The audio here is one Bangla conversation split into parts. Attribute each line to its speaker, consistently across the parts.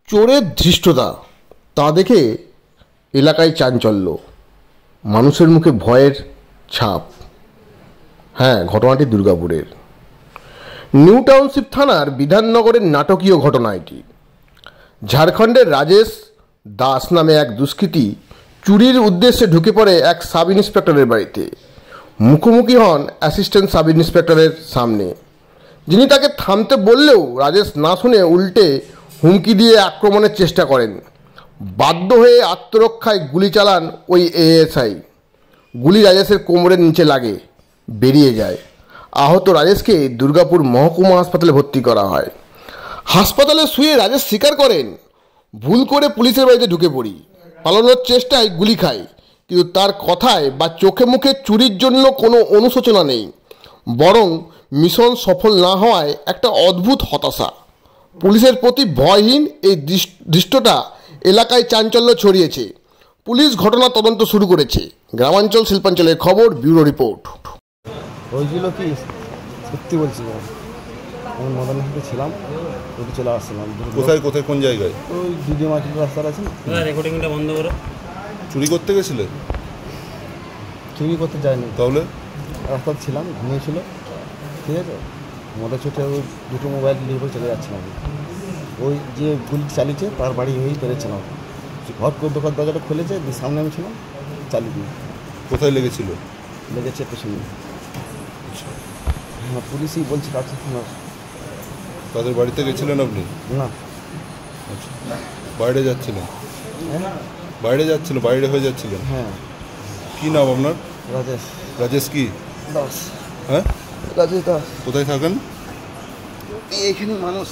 Speaker 1: চোরের ধৃষ্টতা তা দেখে এলাকায় চাঞ্চল্য, মানুষের মুখে ভয়ের ছাপ। হ্যাঁ, ঘটনাটি দুর্গাপুরের নিউ টাউনশিপ থানার বিধাননগরের নাটকীয় ঘটনা এটি। ঝাড়খণ্ডের রাজেশ দাস নামে এক দুষ্কৃতী চুরির উদ্দেশ্যে ঢুকে পড়ে এক সাব ইন্সপেক্টরের বাড়িতে। মুখোমুখি হন অ্যাসিস্ট্যান্ট সাব ইন্সপেক্টরের সামনে, যিনি তাকে থামতে বললেও রাজেশ না শুনে উল্টে হুমকি দিয়ে আক্রমণের চেষ্টা করেন। বাধ্য হয়ে আত্মরক্ষায় গুলি চালান ওই এএসআই। গুলি রাজেশের কোমরের নিচে লাগে, বেরিয়ে যায়। আহত রাজেশকে দুর্গাপুর মহকুমা হাসপাতালে ভর্তি করা হয়। হাসপাতালে শুয়ে রাজেশ স্বীকার করেন, ভুল করে পুলিশের বাড়িতে ঢুকে পড়ি, পালানোর চেষ্টায় গুলি খাই, কিন্তু তার কথায় বা চোখে মুখে চুরির জন্য কোনো অনুশোচনা নেই, বরং মিশন সফল না হওয়ায় একটা অদ্ভুত হতাশা। পুলিশের প্রতি ভয়হীন এই দৃশ্যটা এলাকায় চাঞ্চল্য ছড়িয়েছে। পুলিশ ঘটনা তদন্ত শুরু করেছে। গ্রামাঞ্চল শিল্পাঞ্চলের খবর, ব্যুরো রিপোর্ট।
Speaker 2: হয়েছিল কি সত্যি বলছি, আমি মদন হাতে ছিলাম, ওটি চলে আসছিলাম।
Speaker 3: কোথায় কোথায় কোন জায়গায়?
Speaker 2: ওই দিদি মার্কেট রাস্তার আছে না,
Speaker 4: রেকর্ডিংটা বন্ধ করো।
Speaker 3: চুরি করতে গেছিলে?
Speaker 2: চুরি করতে যায়নি,
Speaker 3: তাহলে
Speaker 2: রাস্তা ছিলাম, ঘুমিয়েছিল, ঠিক আছে। মোটর ছুটে ওই দুটো মোবাইল নিয়ে করে চলে যাচ্ছিলাম। ওই যে গুলি চালিয়েছে তার বাড়ি হয়েই বেরোচ্ছিলাম। হট করে দোকান দরজাটা খুলেছে, সামনে আমি ছিলাম, চালিয়ে দিয়ে।
Speaker 3: কোথায় লেগেছিল?
Speaker 2: লেগেছে পেছনে। হ্যাঁ, পুলিশই বলছে কাছে।
Speaker 3: তাদের বাড়িতে গেছিলেন আপনি?
Speaker 2: না,
Speaker 3: বাইরে যাচ্ছিলেন? বাইরে যাচ্ছিলেন, বাইরে হয়ে যাচ্ছিলেন?
Speaker 2: হ্যাঁ।
Speaker 3: কি নাম আপনার?
Speaker 2: রাজেশ।
Speaker 3: রাজেশ কি
Speaker 2: দাস।
Speaker 3: হ্যাঁ,
Speaker 2: রাজেশ দাস।
Speaker 3: কোথায় থাকেন?
Speaker 2: এইখানে মানুষ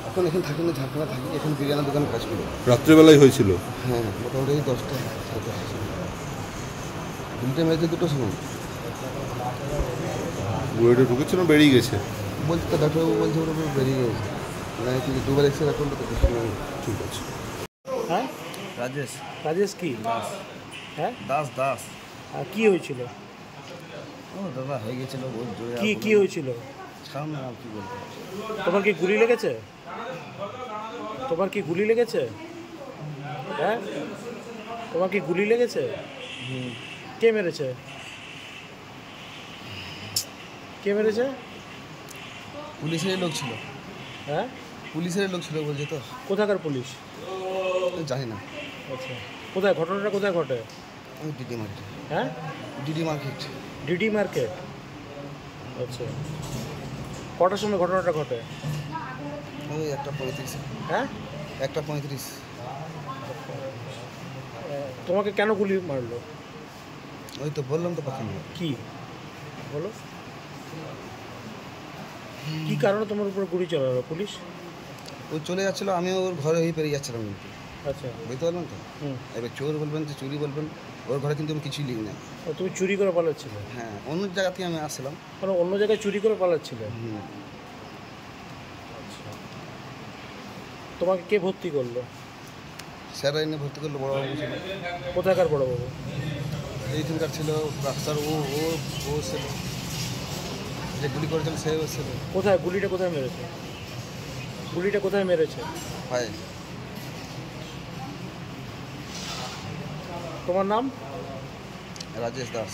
Speaker 2: এখন এখানে থাকি না, ঝাড়খণ্ডে থাকি। এখানে বিরিয়ানির দোকানে কাজ করি।
Speaker 3: রাত্রেবেলায় হয়েছিল?
Speaker 2: হ্যাঁ, মোটামুটি 10টা 10:30 দুটো মেয়েছে, দুটো সময়
Speaker 3: বুয়েটে ঢুকেছিল, বেরিয়ে গেছে
Speaker 2: বলছে তো, ডাক্তারবাবু বলছে ওর উপর বেরিয়ে গেছে। মানে কিন্তু দুবার এক্সরে করলো তো কিছু নেই।
Speaker 3: ঠিক আছে।
Speaker 4: হ্যাঁ,
Speaker 2: রাজেশ।
Speaker 4: রাজেশ কি দাস? হ্যাঁ,
Speaker 2: দাস দাস।
Speaker 4: আর কি হয়েছিল?
Speaker 2: ও দাদা হয়ে গেছিলো বহুত জোরে।
Speaker 4: কি হয়েছিল?
Speaker 2: ছাড় না, কি বলবো।
Speaker 4: তোমার কি গুলি লেগেছে? তোমার কি গুলি লেগেছে? হ্যাঁ, তোমার কি গুলি লেগেছে? কে মেরেছে? কে মেরেছে?
Speaker 2: পুলিশের লোক ছিল।
Speaker 4: হ্যাঁ,
Speaker 2: পুলিশের লোক ছিল বলছে তো।
Speaker 4: কোথাকার পুলিশ?
Speaker 2: জানি না।
Speaker 4: আচ্ছা, কোথায় ঘটনাটা কোথায় ঘটে?
Speaker 2: ওই ডিডি মার্কেট।
Speaker 4: হ্যাঁ,
Speaker 2: ডিডি মার্কেট।
Speaker 4: DD market. আচ্ছা, কটার সময় ঘটনাটা ঘটে?
Speaker 2: ওই 1:35।
Speaker 4: হ্যাঁ,
Speaker 2: 1:35।
Speaker 4: তোমাকে কেন গুলি মারলো?
Speaker 2: ওই তো বললাম তো প্রথমে।
Speaker 4: কি বলো, কি কারণে তোমার উপর গুলি চালালো পুলিশ?
Speaker 2: ও চলে যাচ্ছিলো, আমি ওর ঘরে হয়ে পেরিয়ে যাচ্ছিলাম কিন্তু।
Speaker 4: আচ্ছা,
Speaker 2: বুঝতে পারলেন তো? এবার চোর বলবেন যে চুরি বলবেন, ওর ঘরে কিন্তু আমি কিছুই লিখি না।
Speaker 4: তুমি চুরি করে পালাচ্ছিলে?
Speaker 2: হ্যাঁ, অন্য জায়গা থেকে আমি আসছিলাম।
Speaker 4: মানে অন্য জায়গায় চুরি করে পালাচ্ছিলে? তোমাকে কে ভর্তি করলো?
Speaker 2: স্যার এনে ভর্তি করলো, বড়বাবু ছিল।
Speaker 4: কোথাকার বড়বাবু?
Speaker 2: এইখানকার ছিল ডাক্তার। ও ও ও ছিল যে গুলি করেছিল, সে ছিল।
Speaker 4: কোথায় গুলিটা কোথায় মেরেছে? গুলিটা কোথায় মেরেছে?
Speaker 2: হয়।
Speaker 4: তোমার নাম?
Speaker 2: রাজেশ দাস।